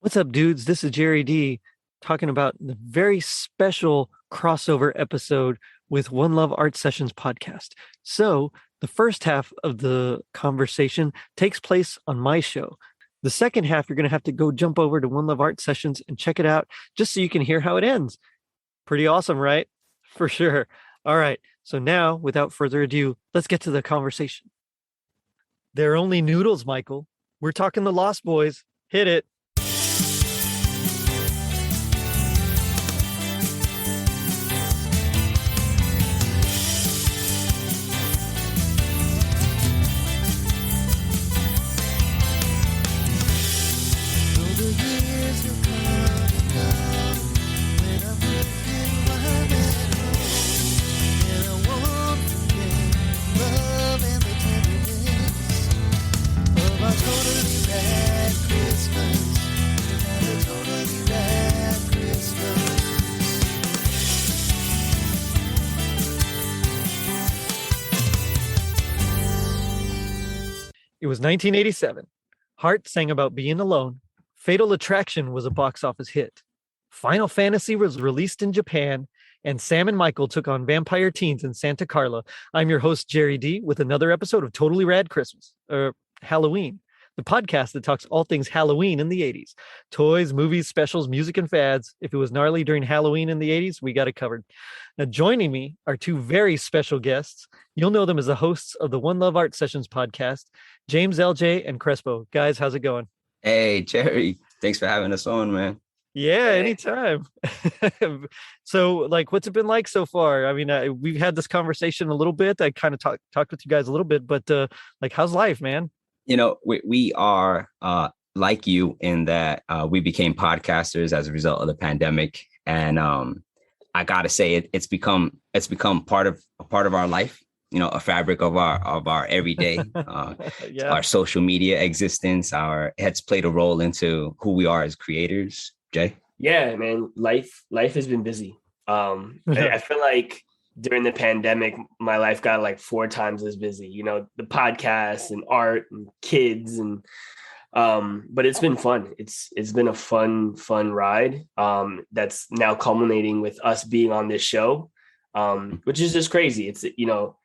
What's up, dudes? This is Jerry D talking about the very special crossover episode with One Love Art Sessions podcast. So, the first half of the conversation takes place on my show. The second half, you're going to have to go jump over to One Love Art Sessions and check it out just so you can hear how it ends. Pretty awesome, right? For sure. All right. So now, without further ado, let's get to the conversation. They're only noodles, Michael. We're talking the Lost Boys. Hit it. It was 1987. Heart sang about being alone. Fatal Attraction was a box office hit. Final Fantasy was released in Japan, and Sam and Michael took on vampire teens in Santa Carla. I'm your host, Jerry D, with another episode of Totally Rad Christmas, or Halloween, the podcast that talks all things Halloween in the 80s. Toys, movies, specials, music, and fads. If it was gnarly during Halloween in the 80s, we got it covered. Now, joining me are two very special guests. You'll know them as the hosts of the One Love Art Sessions podcast, James, LJ, and Crespo. Guys, how's it going? Hey, Jerry. Thanks for having us on, man. Yeah, anytime. So, what's it been like so far? I mean, we've had this conversation a little bit. I kind of talked with you guys a little bit, but how's life, man? You know, we are like you in that we became podcasters as a result of the pandemic, and I gotta say it's become part of our life. You know, a fabric of our everyday, Yeah. Our social media existence. It's played a role into who we are as creators. Jay? Yeah, man, life has been busy. I feel like during the pandemic, my life got like 4 times as busy. You know, the podcast and art and kids and but it's been fun. It's been a fun ride. That's now culminating with us being on this show, which is just crazy. It's, you know,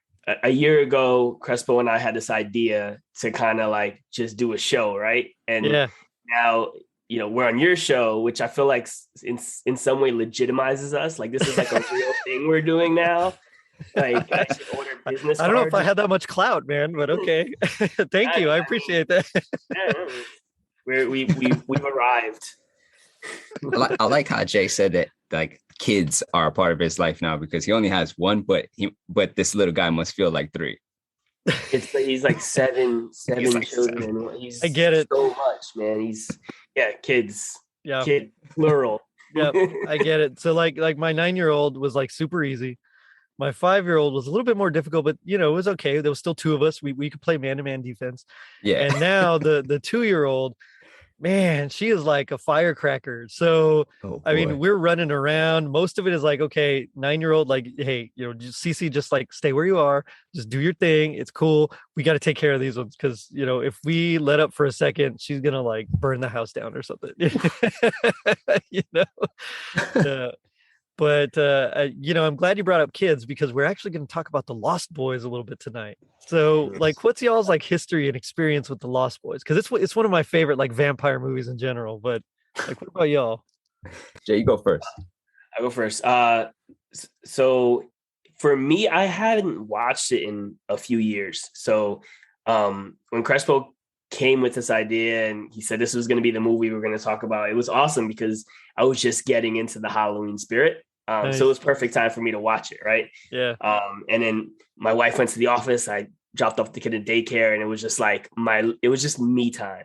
a year ago, Crespo and I had this idea to kind of like just do a show, right? And now, you know, we're on your show, which I feel like in some way legitimizes us. Like this is like a real thing we're doing now. Like I should order business I don't know cards. if I had that much clout, man, but okay. Thank you. I appreciate that. We've arrived. I like how Jay said that, like, kids are a part of his life now because he only has one, but this little guy must feel like 3. He's like seven like children. I get it so much, man. Kids. Yeah, kid plural. Yeah, I get it. So like my 9-year-old was like super easy. My 5-year-old was a little bit more difficult, but you know, it was okay. There was still 2 of us. We could play man-to-man defense. Yeah. And now the 2-year-old, man, she is like a firecracker. So, I mean, we're running around. Most of it is like, okay, 9-year-old, like, hey, you know, Cece, just like stay where you are, just do your thing. It's cool. We got to take care of these ones because, you know, if we let up for a second, she's going to like burn the house down or something, you know? But, you know, I'm glad you brought up kids because we're actually going to talk about the Lost Boys a little bit tonight. So, like, what's y'all's like history and experience with the Lost Boys? Because it's one of my favorite like vampire movies in general. But like, what about y'all? Jay, you go first. I go first. So for me, I hadn't watched it in a few years. So when Crespo came with this idea and he said this was going to be the movie we were going to talk about, it was awesome because I was just getting into the Halloween spirit. Nice. So it was perfect time for me to watch it. Right. Yeah. And then my wife went to the office. I dropped off the kid at daycare and it was just like it was just me time.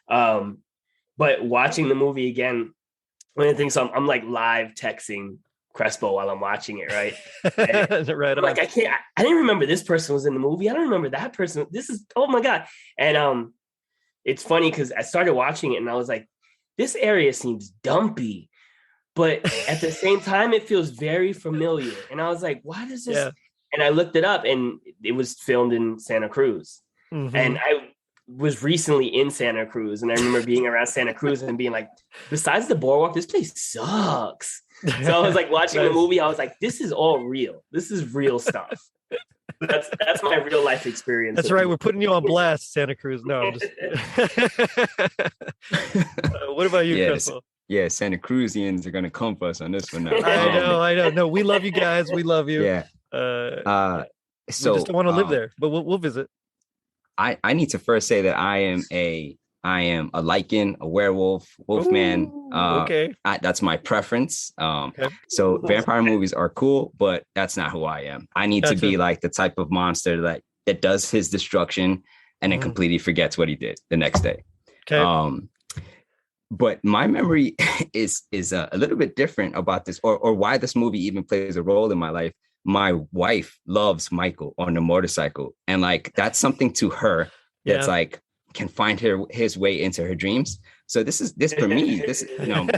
But watching the movie again, one of the things I'm like live texting Crespo while I'm watching it. Right. Right. Like, I didn't remember this person was in the movie. I don't remember that person. This is, oh my God. And, it's funny because I started watching it and I was like, this area seems dumpy, but at the same time, it feels very familiar. And I was like, why does this? Yeah. And I looked it up and it was filmed in Santa Cruz. Mm-hmm. And was recently in Santa Cruz, and I remember being around Santa Cruz and being like, besides the boardwalk, this place sucks. So I was like watching the movie, I was like, this is all real. This is real stuff. That's my real life experience. That's right. We're putting you on blast, Santa Cruz. No, I'm just what about you, Crespo? Yeah, Santa Cruzians are gonna come for us on this one now. I know. No, we love you guys. We love you. Yeah. So we just don't want to live there, but we'll visit. I need to first say that I am a lichen, a werewolf, wolfman. Okay. That's my preference. Okay. So vampire movies are cool, but that's not who I am. I need to be like the type of monster that does his destruction and then completely forgets what he did the next day. Okay. But my memory is a little bit different about this, or why this movie even plays a role in my life. My wife loves Michael on the motorcycle, and like that's something to her that's like can find his way into her dreams. So this for me. This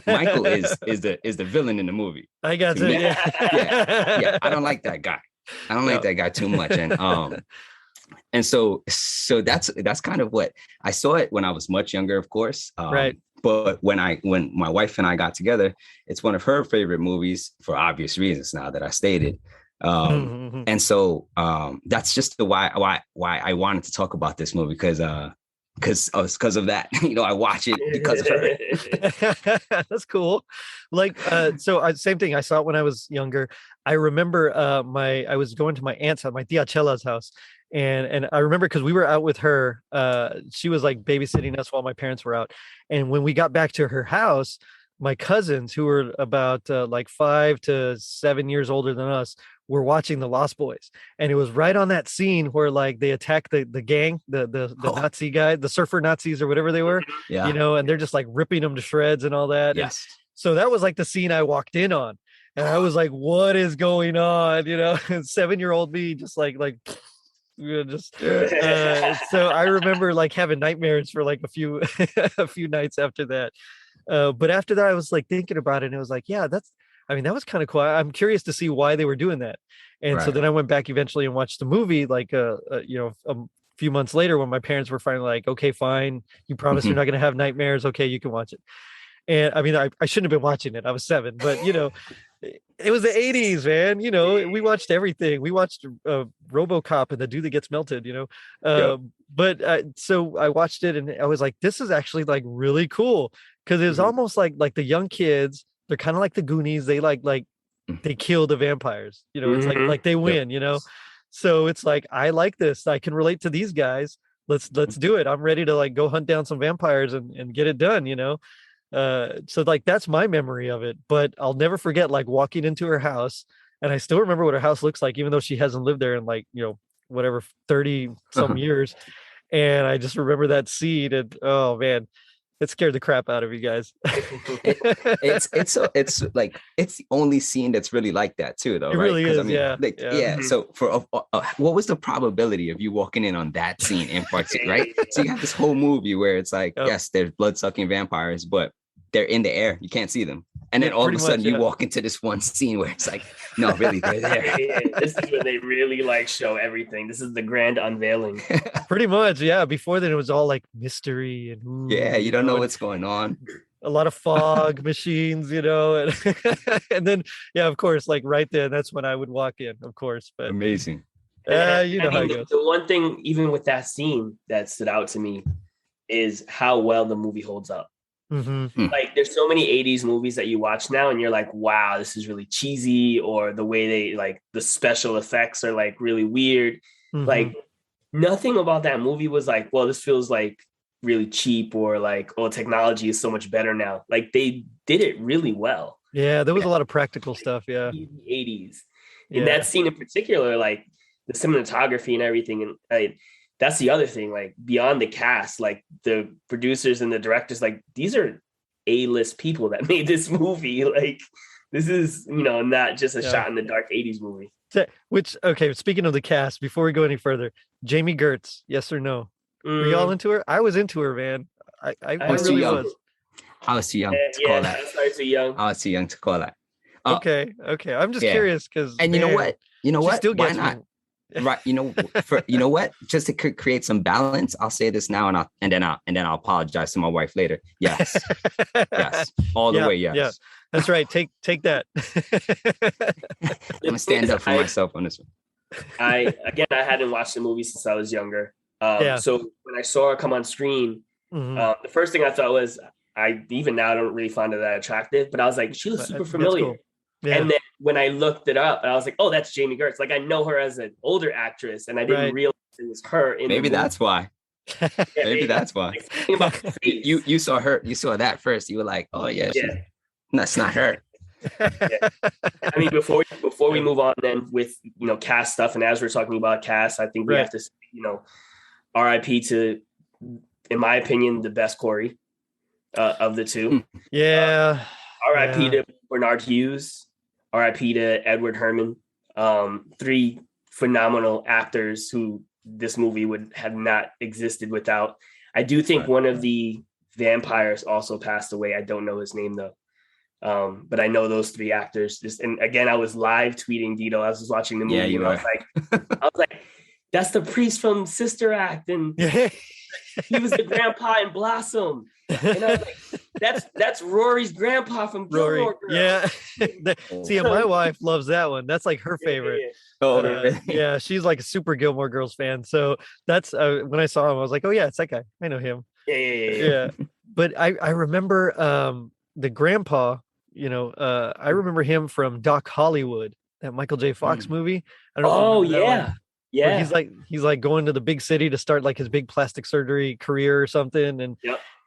Michael is the villain in the movie. I got it. Yeah. I don't like that guy. I don't like that guy too much, and so that's kind of what I saw it when I was much younger, of course. Right. But when my wife and I got together, it's one of her favorite movies for obvious reasons now that I stated. And so that's just why I wanted to talk about this movie, because of that. I watch it because of her. That's cool. Like same thing. I saw it when I was younger. I remember I was going to my aunt's house, my tia Chela's house. And I remember because we were out with her, she was like babysitting us while my parents were out. And when we got back to her house, my cousins, who were about like 5 to 7 years older than us, were watching The Lost Boys. And it was right on that scene where like they attack the gang, the Nazi guy, the surfer Nazis or whatever they were, and they're just like ripping them to shreds and all that. Yes. And so that was like the scene I walked in on. And I was like, what is going on? 7-year-old me just like so I remember like having nightmares for like a few nights after that. But after that I was like thinking about it, and it was like, that was kind of cool. I'm curious to see why they were doing that. And so then I went back eventually and watched the movie like a few months later, when my parents were finally like, okay, fine, you promise you're not going to have nightmares, okay, you can watch it. And I shouldn't have been watching it. I was 7, but it was the 80s, man. We watched everything. We watched RoboCop and the dude that gets melted, But so I watched it and I was like, this is actually like really cool, because it was almost like the young kids. They're kind of like the Goonies. They like they kill the vampires. It's like they win. So it's like, I like this. I can relate to these guys. Let's do it. I'm ready to like go hunt down some vampires and get it done. So like that's my memory of it. But I'll never forget like walking into her house, and I still remember what her house looks like, even though she hasn't lived there in like 30 some years. And I just remember that scene, and oh man, it scared the crap out of you guys. it's like it's the only scene that's really like that too, though. It right? really is. So for what was the probability of you walking in on that scene in part 2, right? So you have this whole movie where it's like, yes, there's blood-sucking vampires, but they're in the air. You can't see them. And then all of a sudden you walk into this one scene where it's like, no, really, they're there. This is when they really like show everything. This is the grand unveiling. Pretty much, yeah. Before then it was all like mystery and you don't know what's going on. A lot of fog machines, and then of course, like right there, that's when I would walk in, of course. But amazing. How it goes. The one thing, even with that scene, that stood out to me is how well the movie holds up. Like there's so many 80s movies that you watch now and you're like, wow, this is really cheesy, or the way they like the special effects are like really weird. Like nothing about that movie was like, well, this feels like really cheap, or like, oh, technology is so much better now. Like they did it really well. Yeah, there was a lot of practical stuff. Yeah, 80s. In that scene in particular, like the cinematography and everything, and that's the other thing, like beyond the cast, like the producers and the directors, like these are A-list people that made this movie. Like this is, not just a shot in the dark 80s movie. Which, okay, speaking of the cast, before we go any further, Jamie Gertz, yes or no? Were you all into her? I was into her, man. I was really too young. was. I was too young to call that. I was too young to call that. Okay. I'm just curious because. And you know what? Still Why gets not? me. right. You know what? Just to create some balance, I'll say this now, and then I'll apologize to my wife later. Yes, yes, all the way. Yes, yeah. That's right. Take that. I'm gonna stand up for myself on this one. I hadn't watched the movie since I was younger. So when I saw her come on screen, the first thing I thought was, even now I don't really find her that attractive, but I was like, she looks super familiar. Cool. Yeah. And then when I looked it up, I was like, oh, that's Jamie Gertz. Like, I know her as an older actress, and I didn't realize it was her. Maybe that's why. Maybe that's why. You saw her. You saw that first. You were like, oh yeah, that's not her. I mean, before we move on, then with cast stuff, and as we're talking about cast, I think we have to say, R.I.P. to, in my opinion, the best Corey of the two. Yeah. R.I.P. to Bernard Hughes. R.I.P. to Edward Herrmann. 3 phenomenal actors who this movie would have not existed without. I do think one of the vampires also passed away. I don't know his name though. But I know those 3 actors. And again, I was live tweeting Dito. I was watching the movie. Yeah, you I was like, that's the priest from Sister Act, and he was the grandpa in Blossom. And I was like, that's Rory's grandpa from Gilmore Girls. Yeah. See, my wife loves that one. That's like her favorite. Yeah, she's like a super Gilmore Girls fan. So that's when I saw him, I was like, oh yeah, it's that guy. I know him. Yeah. But I remember the grandpa. I remember him from Doc Hollywood, that Michael J. Fox movie. I don't know. Oh yeah. Yeah. He's like going to the big city to start like his big plastic surgery career or something.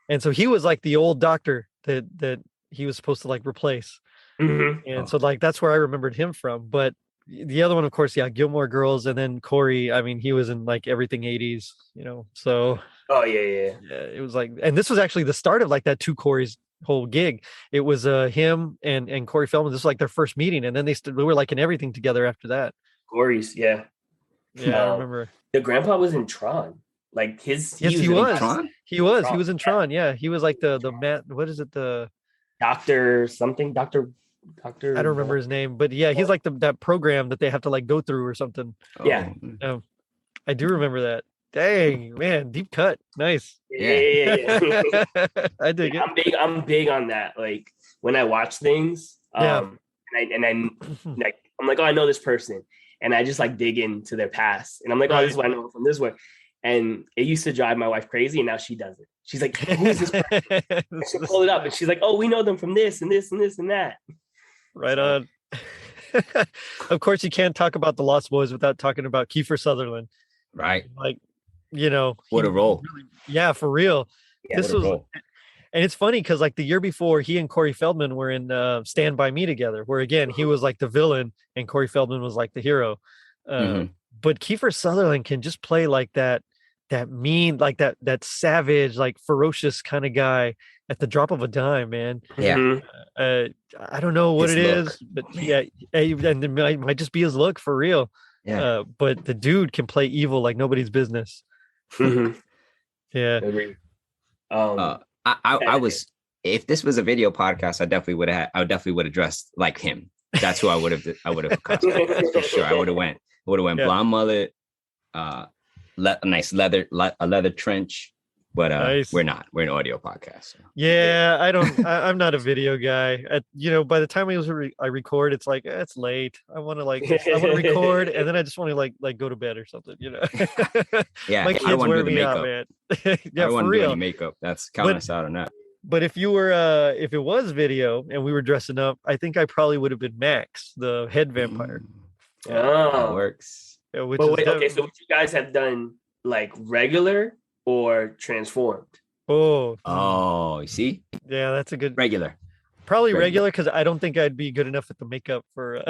And so he was like the old doctor that he was supposed to like replace. And so like, that's where I remembered him from. But the other one, of course, Gilmore Girls. And then Corey, I mean, he was in like everything 80s, so. Oh yeah. It was like, and this was actually the start of like that 2 Corey's whole gig. It was him and Corey Feldman. This was like their first meeting. And then they were like in everything together after that. Corey's, yeah. I remember. The grandpa was in Tron. Like he was. He was in Tron. Yeah, he was like the Matt. What is it? The Doctor something. Doctor. I don't remember his name, but yeah, he's like that program that they have to like go through or something. Yeah. I do remember that. Dang, man, deep cut. Nice. Yeah. I dig it. I'm big on that. Like when I watch things, and I'm like, oh, I know this person. And I just like dig into their past. And I'm like, oh, this is what I know from this one. And it used to drive my wife crazy. And now she does it. She's like, who is this person? She'll pull it up. And she's like, oh, we know them from this and this and this and that. Right on. Of course, you can't talk about the Lost Boys without talking about Kiefer Sutherland. Right. Like, what a role. Really, for real. Yeah, this was, and it's funny because like the year before, he and Corey Feldman were in Stand By Me together, where again, he was like the villain and Corey Feldman was like the hero. But Kiefer Sutherland can just play like that mean, like that savage, like ferocious kind of guy at the drop of a dime, man. Yeah. I don't know what his it look. Is, but yeah, and it might just be his look for real. Yeah. But the dude can play evil like nobody's business. Yeah. I was, if this was a video podcast, I definitely would have dressed like him. That's who I would have cosplayed for sure. I would have went blonde mullet, a nice leather trench, but nice. We're not. We're an audio podcast. So. Yeah, I'm not a video guy. By the time I record, it's like it's late. I want to record, and then I just want to like go to bed or something. Yeah, my kids wear me out, man. Yeah, for real. Any makeup. That's counting us out on that. But if it was video and we were dressing up, I think I probably would have been Max, the head vampire. That works. Yeah, so what you guys have done, like regular or transformed? Oh, you see? Yeah, that's a good regular. Probably regular because I don't think I'd be good enough at the makeup for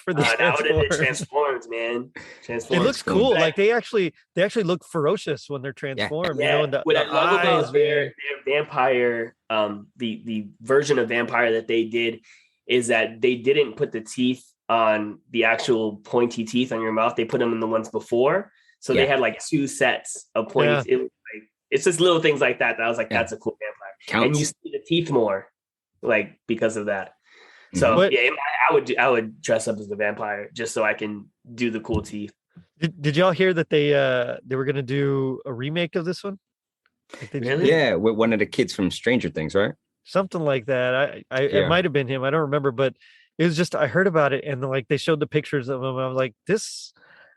the Transformed, man. It looks cool. Like they actually look ferocious when they're transformed. Yeah. What I love about their vampire, the version of vampire that they did is that they didn't put the teeth on the actual pointy teeth on your mouth. They put them in the ones before. So they had like 2 sets of pointy. Yeah. It's just little things like that I was like, that's a cool vampire. Counts. And you see the teeth more, like because of that. So I would dress up as the vampire just so I can do the cool teeth. Did y'all hear that they were gonna do a remake of this one? Like Really? Yeah, with one of the kids from Stranger Things, right? something like that. It Yeah, might have been him. I don't remember, but it was just I heard about it and like they showed the pictures of him. I was like, this.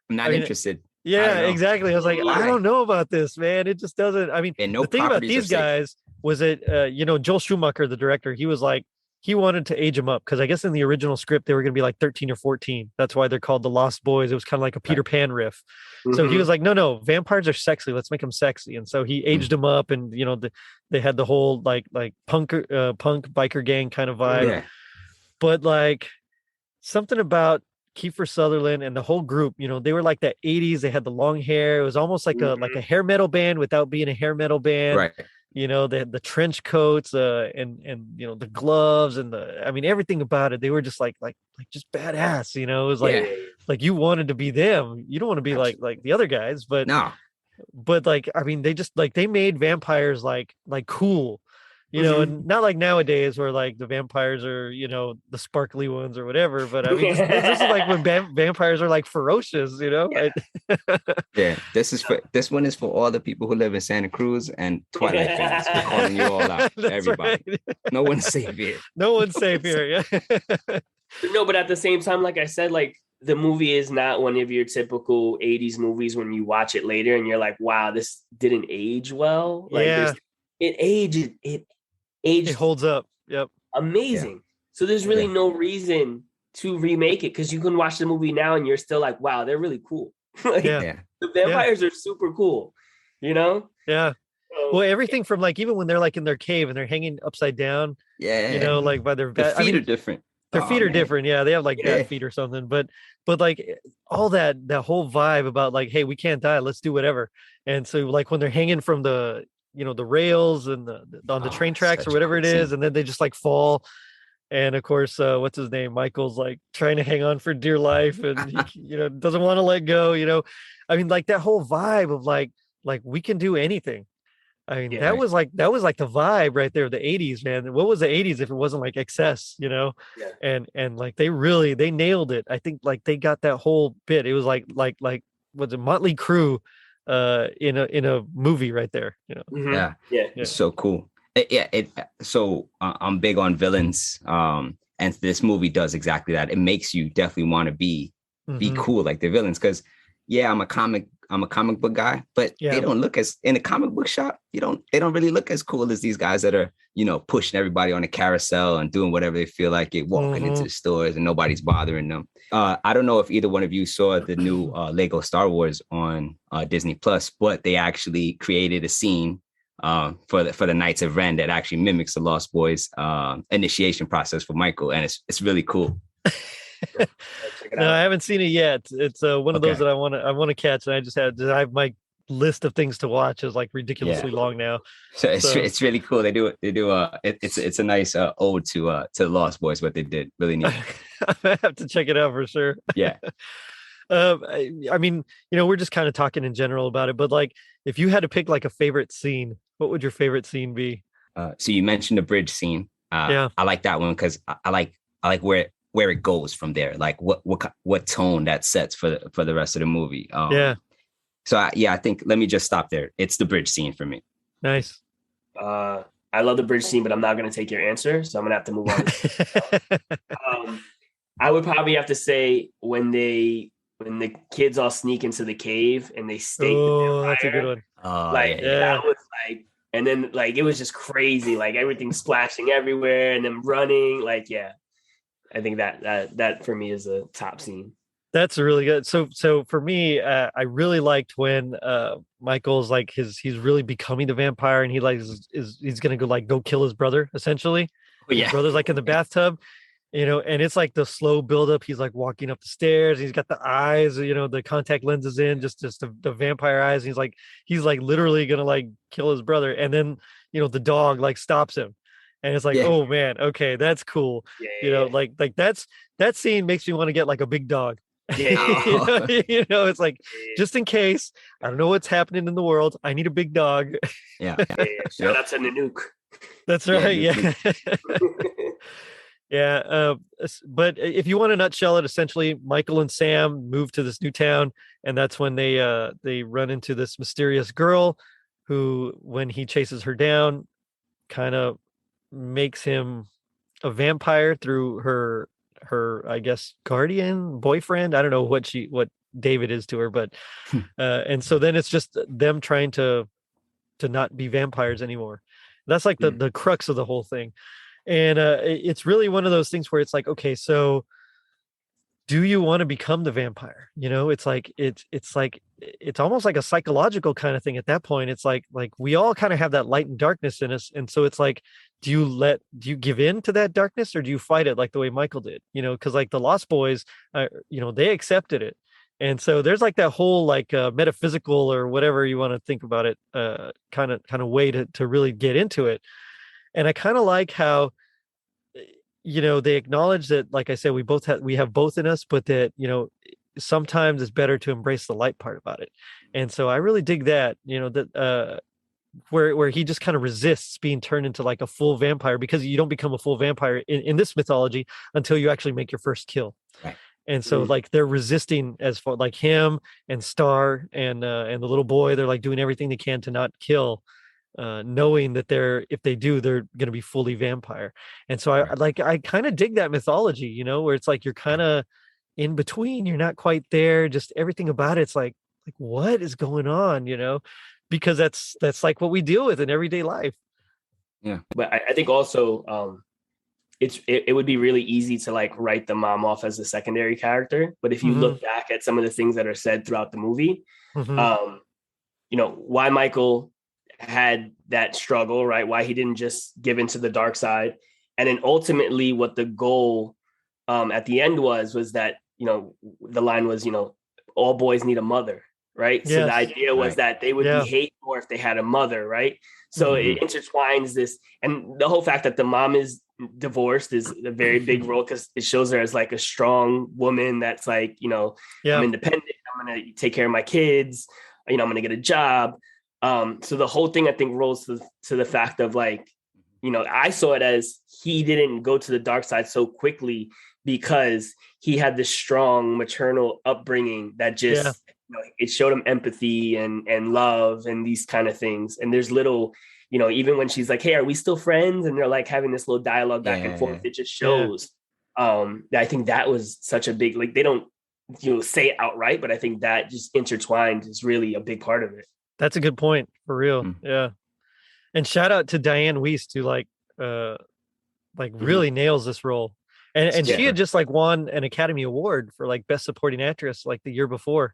I'm I not mean, interested. I yeah, don't know exactly. I was like, I why. don't know about this, man. It just doesn't. I mean, And no the thing about properties are these safe. guys was that Joel Schumacher, the director, he was like he wanted to age them up because I guess in the original script they were going to be like 13 or 14. That's why they're called the Lost Boys. It was kind of like a Peter Right. Pan riff. So he Mm-hmm. was like, no, vampires are sexy. Let's make them sexy. And so he aged them up, and they had the whole like punk biker gang kind of vibe. Yeah, But like something about Kiefer Sutherland and the whole group, they were like that 80s. They had the long hair. It was almost like a hair metal band without being a hair metal band. right. They had the trench coats, and the gloves and I mean everything about it. They were just like just badass. It was Yeah, like you wanted to be them. You don't want to be absolutely. like the other guys, but No, like I mean they just like they made vampires like cool. Mm-hmm. And not like nowadays where like the vampires are, the sparkly ones or whatever. But I mean, this is like when vampires are like ferocious, Yeah. yeah. This one is for all the people who live in Santa Cruz and Twilight fans. We're calling you all out, That's everybody. right. No one's safe here. No one's safe here. Yeah. No, but at the same time, like I said, like the movie is not one of your typical 80s movies when you watch it later and you're like, wow, this didn't age well. Like Yeah. it aged It holds up. Yep. amazing. Yeah. So there's really Yeah. no reason to remake it because you can watch the movie now and you're still like, wow, they're really cool. Like, Yeah. Yeah. the vampires are super cool, Yeah. So, Well, everything from like even when they're like in their cave and they're hanging upside down, Yeah. like by their The feet are different. their Oh, feet are man. different. Yeah, they have like Yeah. bat feet or something. But like all that whole vibe about like, hey, we can't die, let's do whatever. And so like when they're hanging from the the rails and on the train tracks or Such a whatever cool it is, scene. and then they just like fall. And of course, what's his name? Michael's like trying to hang on for dear life, and he, doesn't want to let go. I mean, like that whole vibe of like we can do anything. I mean, Yeah. that was like the vibe right there, the 80s, man. What was the 80s if it wasn't like excess, Yeah. And like they nailed it. I think like they got that whole bit. It was like what's it, Motley Crue in a movie right there, Mhm. Yeah. Yeah. It's so cool. So I'm big on villains. And this movie does exactly that. It makes you definitely want to be Mhm. cool like the villains. Because I'm a comic book guy, but they don't look as in a comic book shop. They don't really look as cool as these guys that are, pushing everybody on a carousel and doing whatever they feel like it, walking into the stores and nobody's bothering them. I don't know if either one of you saw the new Lego Star Wars on Disney Plus, but they actually created a scene for the Knights of Ren that actually mimics the Lost Boys initiation process for Michael, and it's really cool. No, I haven't seen it yet. It's one of those that I want to catch, and I have my list of things to watch is like ridiculously long now. So it's really cool. They do it's a nice ode to the Lost Boys. What they did, really neat. I have to check it out for sure. Yeah. I mean, we're just kind of talking in general about it, but like, if you had to pick like a favorite scene, what would your favorite scene be? So you mentioned the bridge scene. Yeah, I like that one because I like where it goes from there. Like what tone that sets for the rest of the movie. Yeah. So I think let me just stop there. It's the bridge scene for me. Nice. I love the bridge scene, but I'm not going to take your answer, so I'm going to have to move on. I would probably have to say when the kids all sneak into the cave and they stake the vampire. That's a good one. That was like, and then like it was just crazy, like everything splashing everywhere and them running. Like, yeah, I think that for me is a top scene. That's really good. So for me, I really liked when Michael's like he's really becoming the vampire, and he like he's gonna go kill his brother essentially. His brother's like in the bathtub, and it's like the slow buildup. He's like walking up the stairs. He's got the eyes, the contact lenses in, just the vampire eyes. And he's like literally gonna like kill his brother, and then the dog like stops him, and it's like, oh man, okay, that's cool. Like that scene makes me want to get like a big dog. It's like just in case I don't know what's happening in the world, I need a big dog. Shout out to Nanook. That's right. Yeah. Yeah. But if you want to nutshell it, essentially Michael and Sam move to this new town, and that's when they run into this mysterious girl who, when he chases her down, kind of makes him a vampire through her I guess guardian boyfriend. I don't know what David is to her, but and so then it's just them trying to not be vampires anymore. That's like the crux of the whole thing. And it's really one of those things where it's like, okay, so do you want to become the vampire? It's like it's almost like a psychological kind of thing at that point. It's like we all kind of have that light and darkness in us, and so it's like, do you give in to that darkness, or do you fight it like the way Michael did? Because like the Lost Boys, they accepted it, and so there's like that whole like metaphysical or whatever you want to think about it, kind of way to really get into it. And I kind of like how, they acknowledge that, like I said, we have both in us, but that, sometimes it's better to embrace the light part about it. And so I really dig that, that where he just kind of resists being turned into like a full vampire, because you don't become a full vampire in this mythology until you actually make your first kill. Right. And so like they're resisting, as far like him and Star and the little boy, they're like doing everything they can to not kill, knowing that if they do, they're going to be fully vampire. And so I kind of dig that mythology, where it's like you're kind of in between, you're not quite there, just everything about it's like what is going on, because that's like what we deal with in everyday life. Yeah. But I think also it would be really easy to like write the mom off as a secondary character. But if you look back at some of the things that are said throughout the movie, why Michael had that struggle, right? Why he didn't just give into the dark side. And then ultimately what the goal at the end was that, the line was, all boys need a mother, right? Yes. So the idea was that they would behave more if they had a mother, right? So it intertwines this, and the whole fact that the mom is divorced is a very big role, because it shows her as like a strong woman that's like, I'm independent, I'm going to take care of my kids, I'm going to get a job. So the whole thing, I think, rolls to the fact of like, I saw it as he didn't go to the dark side so quickly because he had this strong maternal upbringing that just, it showed him empathy and love and these kind of things. And there's little, even when she's like, hey, are we still friends? And they're like having this little dialogue back and forth. It just shows. I think that was such a big, like, they don't, say it outright, but I think that just intertwined is really a big part of it. That's a good point, for real. Yeah. And shout out to Diane Wiest, who really nails this role. And she had just like won an Academy Award for like Best Supporting Actress like the year before.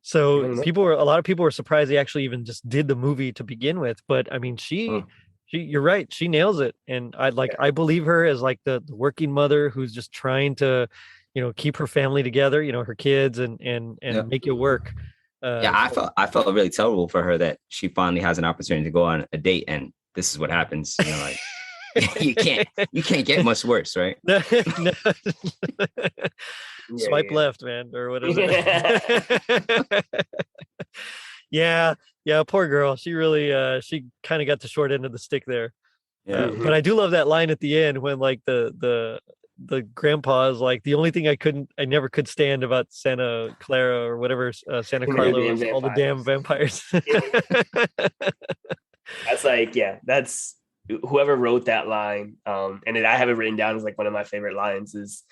So a lot of people were surprised they actually even just did the movie to begin with. But I mean, she you're right, she nails it. And I believe her as like the working mother who's just trying to, keep her family together, her kids and make it work. I felt really terrible for her that she finally has an opportunity to go on a date, and this is what happens. Like you can't get much worse, right? Swipe left, man, or what is it? Yeah, poor girl. She really she kind of got the short end of the stick there. Yeah, but I do love that line at the end when like the grandpa is like, the only thing I never could stand about Santa Clara or whatever, Santa Carlo, is all the damn vampires. That's like, that's whoever wrote that line. And I have it written down as like one of my favorite lines is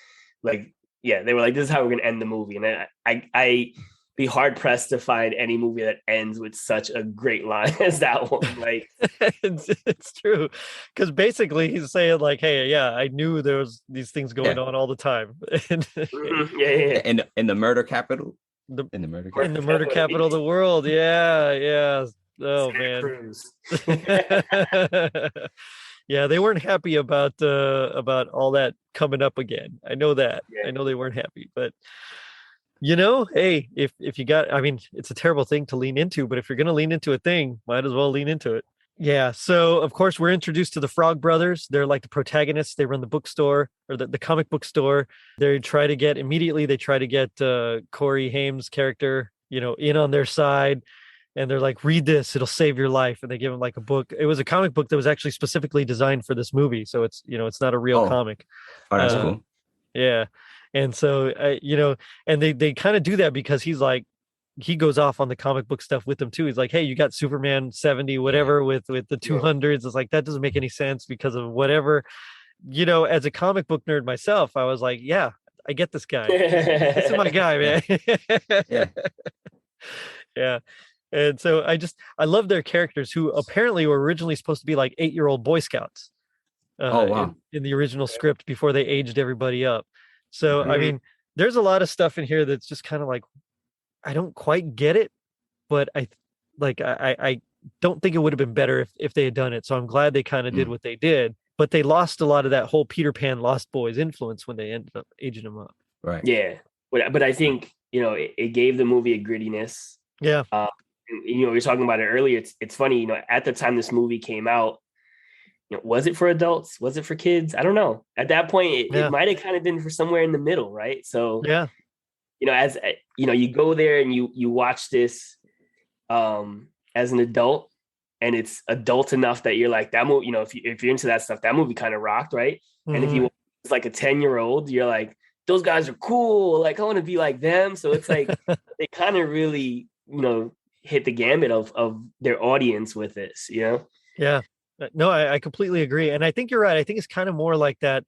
like, they were like, this is how we're going to end the movie. And I be hard pressed to find any movie that ends with such a great line as that one. Like it's true, because basically he's saying like, hey, I knew there was these things going on all the time. In the murder capital, in the murder capital of the world. Oh man. They weren't happy about all that coming up again. I know that. I know they weren't happy, but hey, if you got, I mean, it's a terrible thing to lean into, but if you're going to lean into a thing, might as well lean into it. Yeah. So of course we're introduced to the Frog Brothers. They're like the protagonists. They run the bookstore, or the comic book store. They try to get Corey Haim's character, in on their side. and they're like, read this, it'll save your life. And they give him like a book. It was a comic book that was actually specifically designed for this movie. So it's, it's not a real comic. Oh, that's cool. Yeah. And so, and they kind of do that because he's like, he goes off on the comic book stuff with them too. He's like, hey, you got Superman 70, whatever, with the 200s. It's like, that doesn't make any sense because of whatever, as a comic book nerd myself, I was like, yeah, I get this guy. This is my guy, man. Yeah. Yeah. And so I love their characters who apparently were originally supposed to be like 8-year-old Boy Scouts. In the original script before they aged everybody up. So, I mean, there's a lot of stuff in here that's just kind of like, I don't quite get it, but I don't think it would have been better if they had done it. So I'm glad they kind of did what they did, but they lost a lot of that whole Peter Pan Lost Boys influence when they ended up aging them up. Right. Yeah. But I think, it gave the movie a grittiness. Yeah. We were talking about it earlier. It's funny, at the time this movie came out, was it for adults? Was it for kids? I don't know. At that point, it might have kind of been for somewhere in the middle, right? So, yeah. As you go there and you watch this as an adult, and it's adult enough that you're like, that movie, if you're into that stuff, that movie kind of rocked, right? Mm-hmm. And if you it's like a 10-year-old, you're like, those guys are cool. Like, I want to be like them. So it's like they kind of really, hit the gambit of their audience with this, Yeah. No, I completely agree. And I think you're right. I think it's kind of more like that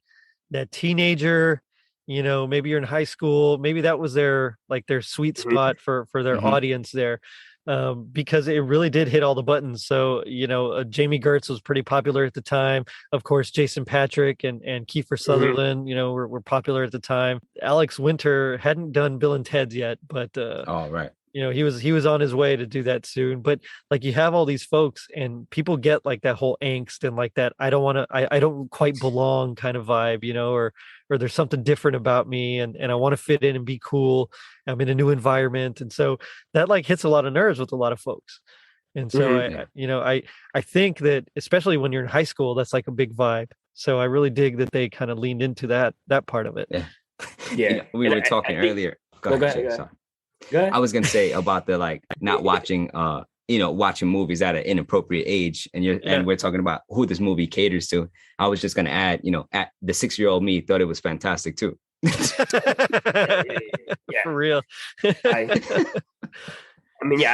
teenager, maybe you're in high school, maybe that was their sweet spot for their audience there. Because it really did hit all the buttons. So, Jamie Gertz was pretty popular at the time. Of course, Jason Patrick and Kiefer Sutherland, were popular at the time. Alex Winter hadn't done Bill and Ted's yet, but right. He was on his way to do that soon. But like, you have all these folks and people get like that whole angst and like that I don't quite belong kind of vibe, or there's something different about me and I want to fit in and be cool. I'm in a new environment. And so that like hits a lot of nerves with a lot of folks. And so I think that especially when you're in high school, that's like a big vibe. So I really dig that they kind of leaned into that part of it. Yeah. Yeah. We were talking earlier. Go ahead. Sorry. I was gonna say about the like not watching watching movies at an inappropriate age, and we're talking about who this movie caters to. I was just gonna add, at the 6-year-old me thought it was fantastic too. For real. I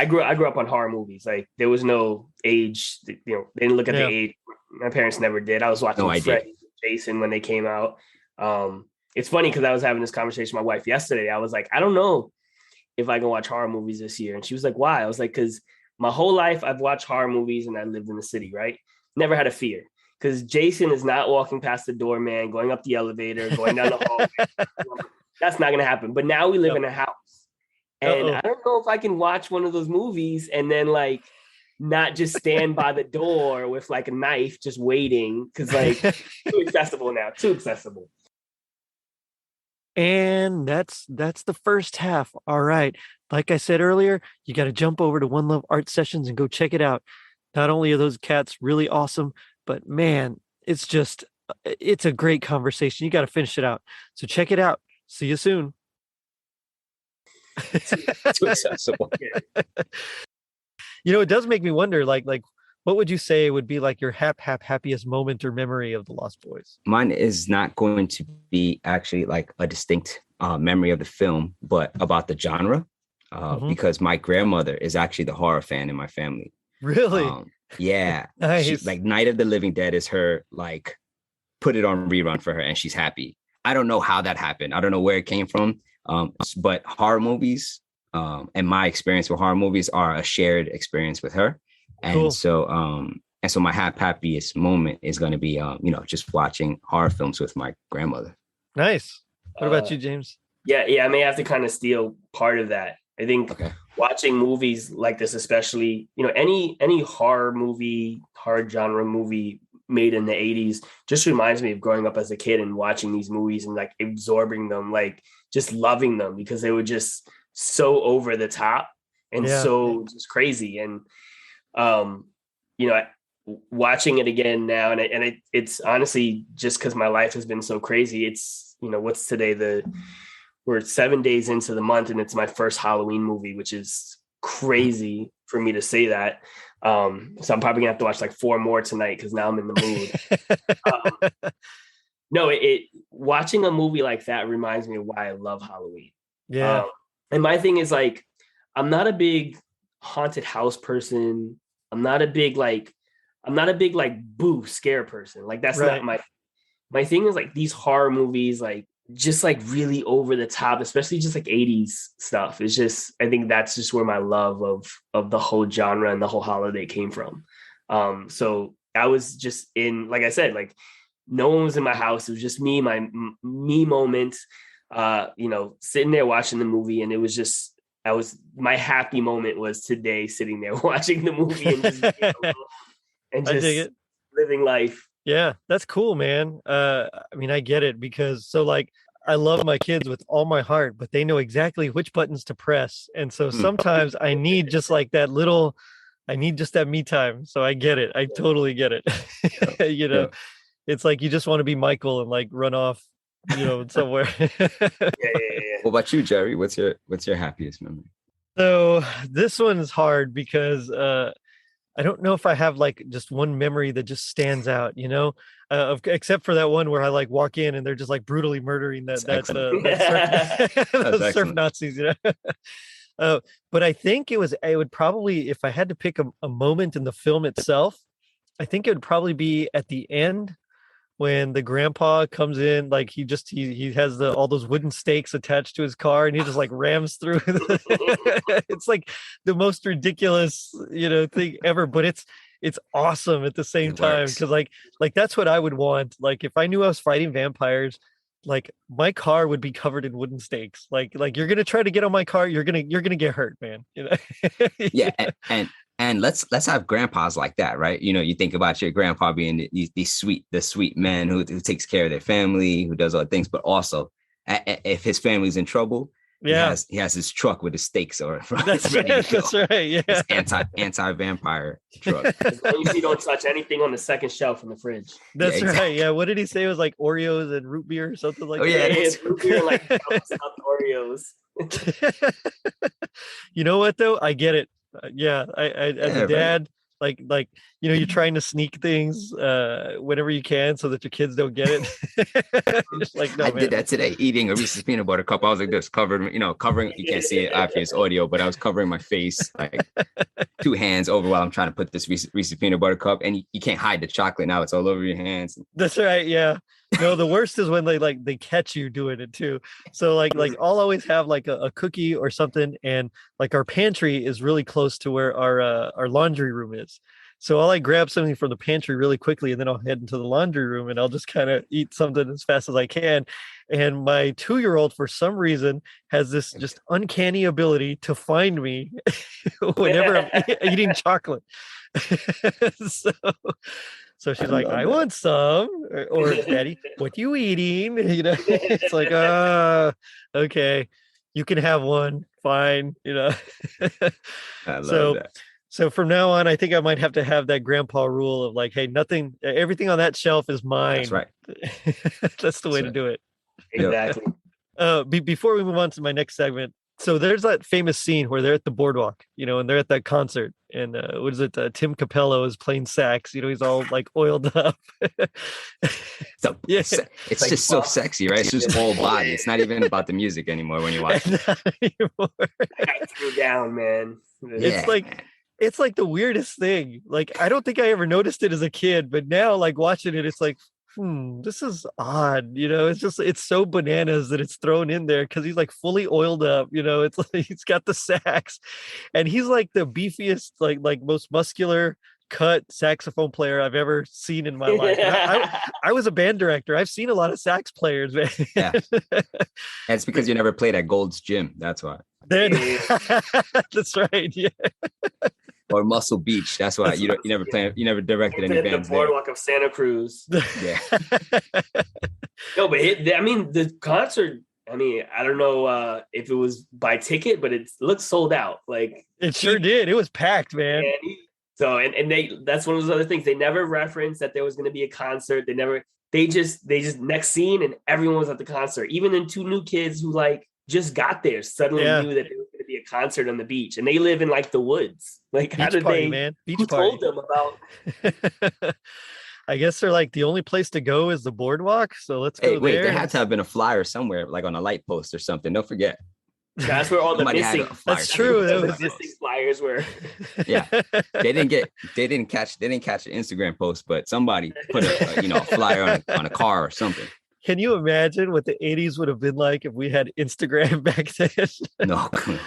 grew up on horror movies. Like there was no age, they didn't look at the age. My parents never did. I was watching Freddy, Jason when they came out. It's funny because I was having this conversation with my wife yesterday. I was like, I don't know if I can watch horror movies this year. And she was like, why? I was like, because my whole life I've watched horror movies and I lived in the city, right? Never had a fear. Because Jason is not walking past the doorman, going up the elevator, going down the hallway. That's not going to happen. But now we live in a house. And I don't know if I can watch one of those movies and then like not just stand by the door with like a knife just waiting. Because like too accessible now. Too accessible. And that's the first half. All right. Like I said earlier, you got to jump over to One Love Art Sessions and go check it out. Not only are those cats really awesome, but man, it's a great conversation. You got to finish it out. So check it out. See you soon. Too accessible. It does make me wonder, like what would you say would be like your happiest moment or memory of the Lost Boys? Mine is not going to be actually like a distinct memory of the film, but about the genre, because my grandmother is actually the horror fan in my family. Really? Yeah. Nice. She, like Night of the Living Dead is her, like put it on rerun for her and she's happy. I don't know how that happened. I don't know where it came from. But horror movies and my experience with horror movies are a shared experience with her. And cool. So my happiest moment is going to be, just watching horror films with my grandmother. Nice. What about you, James? Yeah. I may have to kind of steal part of that. I think watching movies like this, especially, any horror movie, horror genre movie made in the 80s just reminds me of growing up as a kid and watching these movies and like absorbing them, like just loving them because they were just so over the top and so just crazy. And, watching it again now, and it's honestly just because my life has been so crazy. It's, what's today? We're 7 days into the month and it's my first Halloween movie, which is crazy for me to say that. So I'm probably gonna have to watch like 4 more tonight because now I'm in the mood. No, watching a movie like that reminds me of why I love Halloween. Yeah. And my thing is like, I'm not a big haunted house person. I'm not a big like boo scare person. Like that's not my thing is like these horror movies, like just like really over the top, especially just like 80s stuff. It's just, I think that's just where my love of the whole genre and the whole holiday came from. So I was just in, like I said, like no one was in my house. It was just me, me moment, sitting there watching the movie. And it was just, my happy moment was today sitting there watching the movie and just, just living life. Yeah, that's cool, man. I mean, I get it because so like I love my kids with all my heart, but they know exactly which buttons to press. And so sometimes I need just like I need just that me time. So I get it. I totally get it. It's like you just want to be Michael and like run off, somewhere. What about you, Jerry? What's your happiest memory? So this one is hard because I don't know if I have like just one memory that just stands out, except for that one where I like walk in and they're just like brutally murdering that surf Nazis, but I think it would probably, if I had to pick a moment in the film itself, I think it would probably be at the end when the grandpa comes in, like he has all those wooden stakes attached to his car and he just like rams through. It's like the most ridiculous, thing ever, but it's awesome at the same time. Cause like that's what I would want. Like if I knew I was fighting vampires, like my car would be covered in wooden stakes. Like you're going to try to get on my car. You're going to get hurt, man. Yeah. And let's have grandpas like that, right? You think about your grandpa being the sweet man who takes care of their family, who does all the things, but also if his family's in trouble, he has his truck with the stakes or that's right. Yeah. His anti-vampire truck. As long as you don't touch anything on the second shelf in the fridge. That's right. Exactly. Yeah. What did he say? It was like Oreos and root beer or something like that. Yeah, it's root beer and like stuffed Oreos. You know what though? I get it. I as a dad, like you're trying to sneak things whenever you can so that your kids don't get it. Like, no, I did that today, eating a Reese's peanut butter cup. I was like this, covering, you can't see it after it's audio, but I was covering my face, like 2 hands over while I'm trying to put this Reese's peanut butter cup, and you can't hide the chocolate now. It's all over your hands. That's right. Yeah. No, the worst is when they catch you doing it too. So like I'll always have like a cookie or something, and like our pantry is really close to where our laundry room is. So I'll like grab something from the pantry really quickly, and then I'll head into the laundry room and I'll just kind of eat something as fast as I can. And my 2-year-old, for some reason, has this just uncanny ability to find me whenever I'm eating chocolate. So she's like, I want some, or Daddy, what you eating? It's like, okay, you can have one, fine, I love that. So from now on, I think I might have to have that grandpa rule of like, hey, everything on that shelf is mine. That's right. That's the way to do it. Exactly. Before we move on to my next segment, so there's that famous scene where they're at the boardwalk, and they're at that concert, and what is it? Tim Capello is playing sax. He's all like oiled up. It's like just so sexy, right? It's just all body. It's not even about the music anymore when you watch it. I threw down, man. It's like the weirdest thing. Like I don't think I ever noticed it as a kid, but now like watching it, it's like, this is odd. It's so bananas that it's thrown in there because he's like fully oiled up. It's like he's got the sax, and he's like the beefiest, like most muscular cut saxophone player I've ever seen in my life. I was a band director. I've seen a lot of sax players, man. Yeah, and it's because you never played at Gold's Gym. That's why. That's right. Yeah. Or Muscle Beach. That's why you never directed any bands. The boardwalk of Santa Cruz. Yeah. No, but the concert. I don't know if it was by ticket, but it looks sold out. Like it sure did. It was packed, man. And that's one of those other things. They never referenced that there was going to be a concert. They just next scene and everyone was at the concert. Even the 2 new kids who like just got there suddenly knew that there was going to be a concert on the beach, and they live in like the woods. Like, how did party, they? Man. Beach who party. told them about? I guess they're like the only place to go is the boardwalk. So let's go wait, there. there had to have been a flyer somewhere, like on a light post or something. Don't forget. That's where all the missing. That's true. The missing flyers were. Yeah, they didn't catch the Instagram post, but somebody put a flyer on a car or something. Can you imagine what the 80s would have been like if we had Instagram back then? No clue.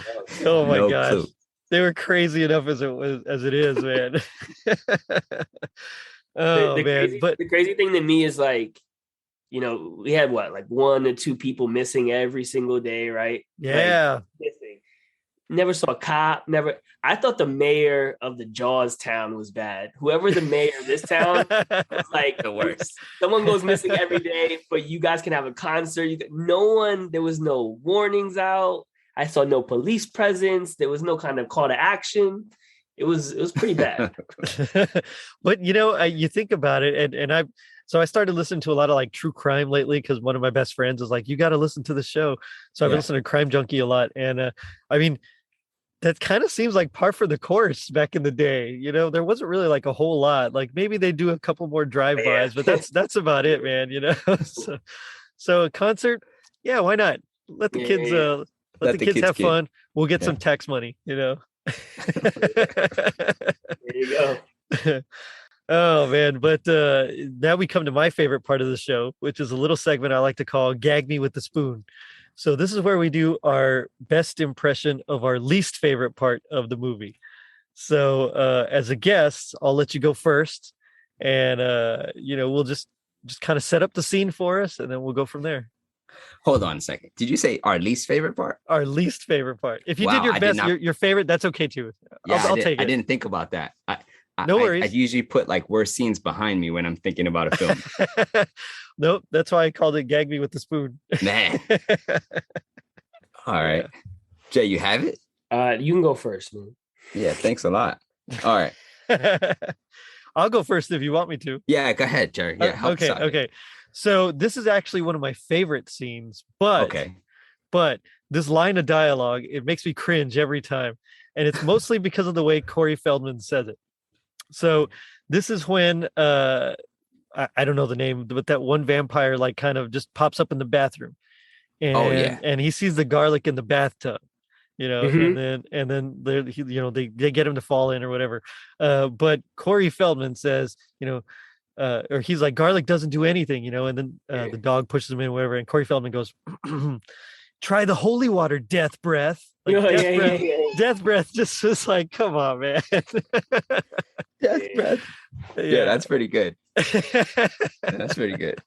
Oh my gosh. Clue. They were crazy enough as it is, man. The crazy thing to me is like, we had like 1 or 2 people missing every single day, right? Yeah. Like, missing. Never saw a cop. Never. I thought the mayor of the Jaws town was bad. Whoever the mayor of this town was like the worst. Someone goes missing every day, but you guys can have a concert. There was no warnings out. I saw no police presence. There was no kind of call to action. It was pretty bad. But you think about it, and I started listening to a lot of like true crime lately because one of my best friends was like, "You got to listen to the show." So I've been listening to Crime Junkie a lot, and I mean, that kind of seems like par for the course back in the day. There wasn't really like a whole lot. Like maybe they do a couple more drive-bys, but that's about it, man. So a concert, yeah, why not? Let the kids let the kids have fun. We'll get some tax money. There you go. Oh man, but now we come to my favorite part of the show, which is a little segment I like to call Gag Me with the Spoon. So this is where we do our best impression of our least favorite part of the movie. So as a guest, I'll let you go first, and we'll just kind of set up the scene for us, and then we'll go from there. Hold on a second. Did you say our least favorite part? Our least favorite part. If you did your best, your favorite, that's okay too. Yeah, I'll take it. I didn't think about that. No worries. I usually put like worst scenes behind me when I'm thinking about a film. Nope. That's why I called it Gag Me with the Spoon. Man. All right. Yeah. Jay, you have it? You can go first, man. Yeah, thanks a lot. All right. I'll go first if you want me to. Yeah, go ahead, Jerry. Yeah, okay. So this is actually one of my favorite scenes, but this line of dialogue, it makes me cringe every time. And it's mostly because of the way Corey Feldman says it. So this is when I don't know the name, but that one vampire like kind of just pops up in the bathroom, and he sees the garlic in the bathtub, and then they get him to fall in or whatever. But Corey Feldman says, or he's like, garlic doesn't do anything, and then the dog pushes him in, whatever, and Corey Feldman goes, try the holy water, death breath. Like, death breath just is like, come on, man. Death breath. Yeah, that's pretty good. That's pretty good.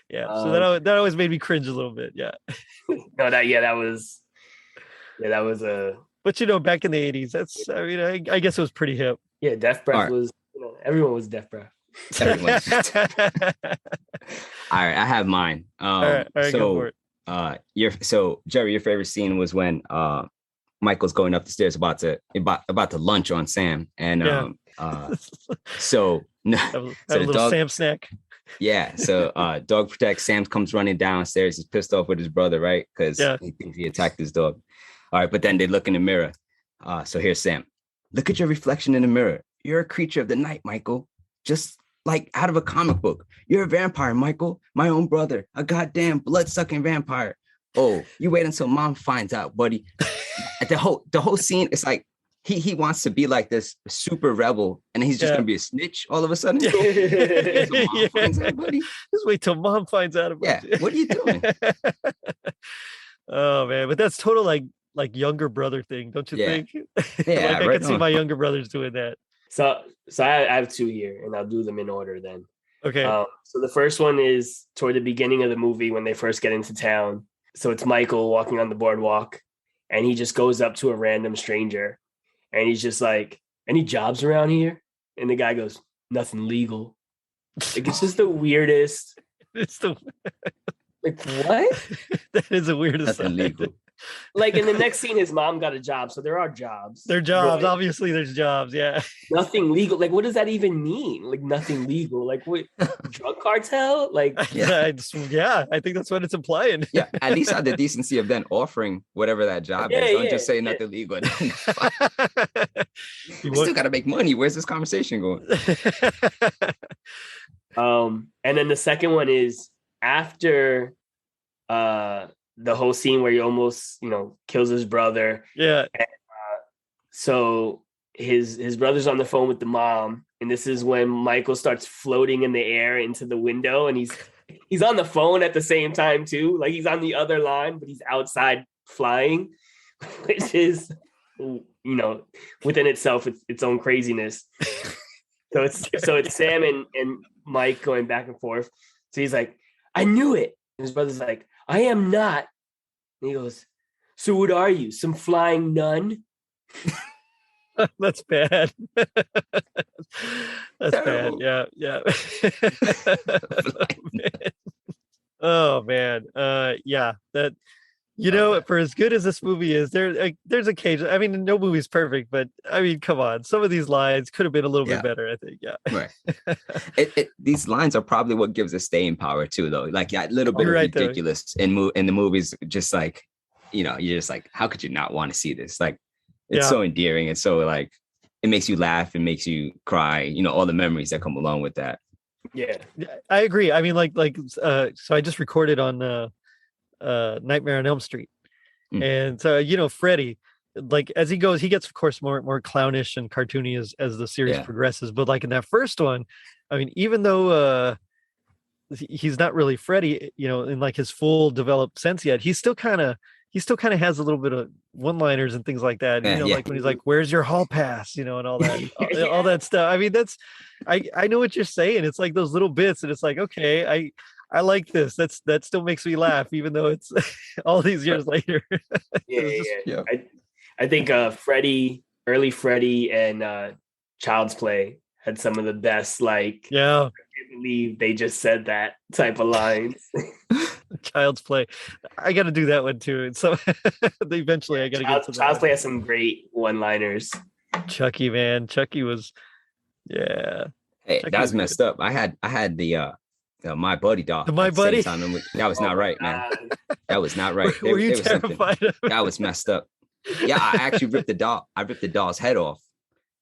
Yeah. So that always made me cringe a little bit. Yeah. No, that was a. But back in the 80s, I guess it was pretty hip. Yeah, death breath was. Everyone was death breath. Everyone's death breath. All right, I have mine. All right, go for it. So Jerry, your favorite scene was when Michael's going up the stairs about to lunch on Sam, and so a little dog, Sam snack. Yeah, so dog protects. Sam comes running downstairs. He's pissed off with his brother, right? Because he thinks he attacked his dog. All right, but then they look in the mirror. So here's Sam. Look at your reflection in the mirror. You're a creature of the night, Michael. Just like out of a comic book. You're a vampire, Michael. My own brother. A goddamn blood-sucking vampire. Oh, you wait until mom finds out, buddy. The whole scene, it's like he wants to be like this super rebel, and he's just gonna be a snitch all of a sudden. Mom finds out, buddy. Just wait till mom finds out about you. What are you doing? Oh man, but that's total like younger brother thing, don't you think? Yeah, I can see my younger brothers doing that. So I have 2 here, and I'll do them in order then. Okay. So the first one is toward the beginning of the movie when they first get into town. So it's Michael walking on the boardwalk, and he just goes up to a random stranger, and he's just like, "Any jobs around here?" And the guy goes, "Nothing legal." Like, it's just the weirdest. Like what? That is a weird aside. Nothing legal. Like in the next scene, his mom got a job, so there are jobs. There are jobs. Obviously, there's jobs. Yeah. Nothing legal. Like, what does that even mean? Like, nothing legal. Like, what? Drug cartel? Like, yeah, I think that's what it's implying. Yeah, at least have the decency of then offering whatever that job is. Don't just say nothing legal. You still got to make money. Where's this conversation going? And then the second one is after the whole scene where he almost, kills his brother. Yeah. And, so his brother's on the phone with the mom, and this is when Michael starts floating in the air into the window, and he's on the phone at the same time too. Like he's on the other line, but he's outside flying, which is, within itself, its own craziness. So it's Sam and Mike going back and forth. So he's like, I knew it. And his brother's like, I am not. And he goes, so what are you? Some flying nun? That's bad. That's terrible. Bad. Yeah. Oh man. Yeah. That, for as good as this movie is, there's occasion. I mean, no movie's perfect, but I mean, come on. Some of these lines could have been a little bit better, I think. Yeah. Right. These lines are probably what gives it staying power too, though. Like a little bit of ridiculous in the movies, just like, you're just like, how could you not want to see this? Like, it's so endearing. And so like, it makes you laugh. It makes you cry. All the memories that come along with that. Yeah, I agree. I mean, so I just recorded on Nightmare on Elm Street. And so Freddy, like as he goes, he gets of course more clownish and cartoony as the series progresses, but like in that first one, I mean, even though he's not really Freddy, in like his full developed sense yet, he still kind of has a little bit of one-liners and things like that. Like when he's like, where's your hall pass, and all that, all that stuff. I mean, I know what you're saying. It's like those little bits, and it's like, okay, I like this. That still makes me laugh, even though it's all these years later. Yeah. I think early Freddy and Child's Play had some of the best, like, I can't believe they just said that type of lines. Child's Play. I got to do that one too. And so eventually I got to get to that. Child's Play has some great one-liners. Chucky, man. Chucky was, yeah. Hey, Chucky that's messed up. I had the My Buddy doll. The My Buddy? That was not right, man. That was not right. Were you terrified of it? That was messed up. Yeah, I actually ripped the doll. I ripped the doll's head off.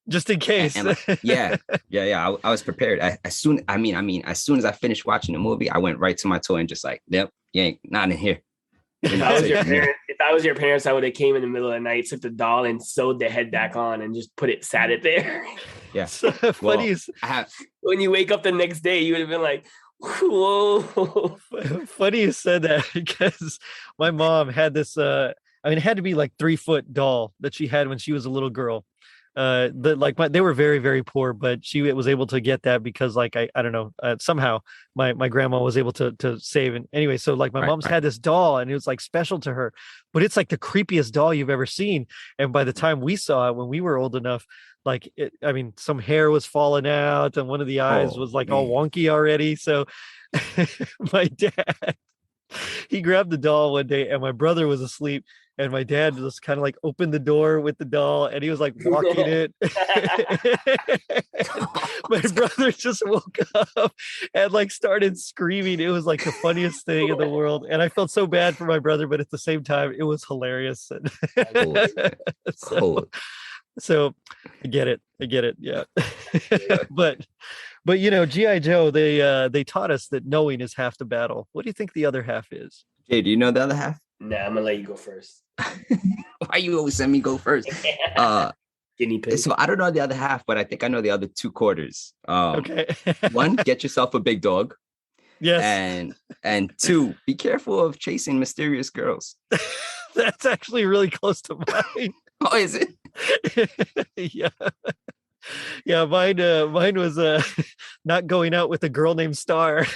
Just in case. And I was prepared. As soon as I finished watching the movie, I went right to my toy and just like, yep, you ain't not in here. If I was your parents, I would have came in the middle of the night, took the doll and sewed the head back on and just sat it there. Yeah. So funny when you wake up the next day, you would have been like, whoa. Funny you said that, because my mom had this, it had to be like 3-foot doll that she had when she was a little girl. They were very, very poor, but she was able to get that because I don't know, somehow my grandma was able to save. And anyway, so like my mom's had this doll and it was like special to her, but it's like the creepiest doll you've ever seen. And by the time we saw it, when we were old enough, some hair was falling out and one of the eyes was like all wonky already. So my dad, he grabbed the doll one day and my brother was asleep. And my dad just kind of like opened the door with the doll and he was like walking it. My brother just woke up and like started screaming. It was like the funniest thing in the world. And I felt so bad for my brother, but at the same time, it was hilarious. So I get it. Yeah. but G.I. Joe, they taught us that knowing is half the battle. What do you think the other half is? Jay, do you know the other half? Nah, I'm gonna let you go first. Why you always send me go first? Guinea pig. So I don't know the other half, but I think I know the other 2 quarters. Okay. 1, get yourself a big dog. Yes. And 2, be careful of chasing mysterious girls. That's actually really close to mine. Oh, is it? Yeah. Yeah, mine was not going out with a girl named Star.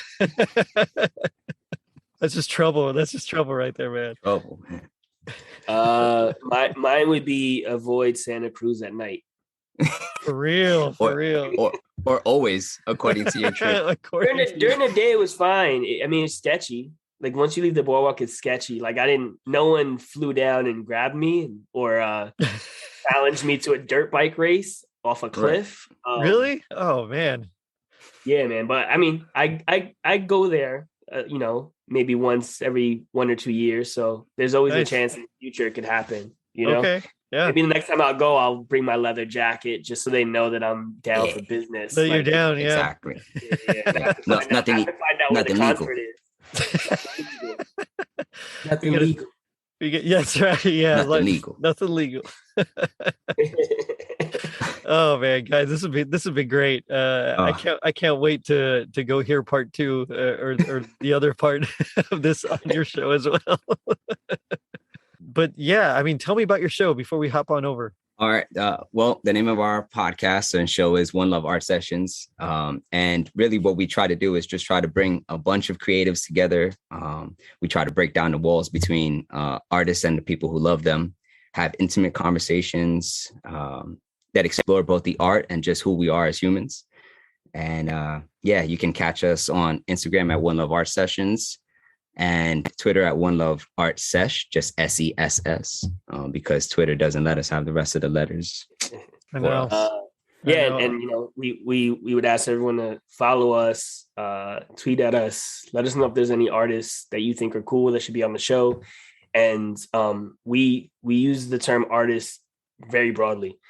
That's just trouble. That's just trouble right there, man. Trouble, man. Mine would be avoid Santa Cruz at night. For real. Or always, according to your trip. During the day, it was fine. I mean, it's sketchy. like once you leave the boardwalk, it's sketchy. Like no one flew down and grabbed me or challenged me to a dirt bike race off a cliff. Really? Oh man. Yeah, man. But I mean, I go there, maybe once every 1 or 2 years. So there's always a chance in the future it could happen. Okay. Yeah. Maybe the next time I'll go, I'll bring my leather jacket just so they know that I'm down for business. So you're down, exactly. Yeah. Nothing legal. Nothing legal. That's right. Yeah, nothing legal. Nothing legal. Oh man, guys, this would be great. I can't wait to go hear part 2 or the other part of this on your show as well. But yeah, I mean, tell me about your show before we hop on over. All right. Well, the name of our podcast and show is One Love Art Sessions. And really what we try to do is just try to bring a bunch of creatives together. We try to break down the walls between artists and the people who love them, have intimate conversations that explore both the art and just who we are as humans. And you can catch us on Instagram at One Love Art Sessions and Twitter at One Love Art Sesh, just SESS, because Twitter doesn't let us have the rest of the letters. I know. And we would ask everyone to follow us, tweet at us, let us know if there's any artists that you think are cool that should be on the show. And we use the term artist very broadly.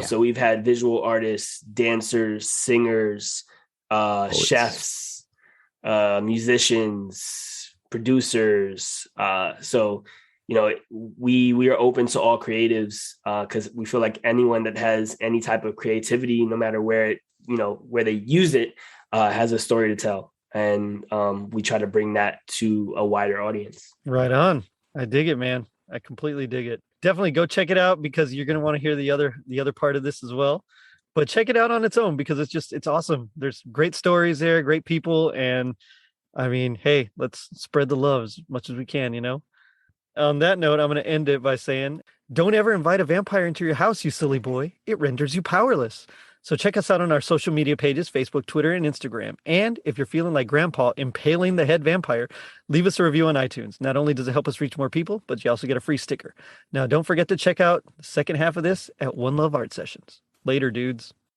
So we've had visual artists, dancers, singers, chefs, musicians, producers. So we are open to all creatives because we feel like anyone that has any type of creativity, no matter where they use it, has a story to tell. And we try to bring that to a wider audience. Right on. I dig it, man. I completely dig it. Definitely go check it out because you're going to want to hear the other part of this as well. But check it out on its own because it's awesome. There's great stories there, great people. And I mean, hey, let's spread the love as much as we can, On that note, I'm going to end it by saying, don't ever invite a vampire into your house, you silly boy. It renders you powerless. So check us out on our social media pages, Facebook, Twitter, and Instagram. And if you're feeling like Grandpa impaling the head vampire, leave us a review on iTunes. Not only does it help us reach more people, but you also get a free sticker. Now, don't forget to check out the second half of this at One Love Art Sessions. Later, dudes.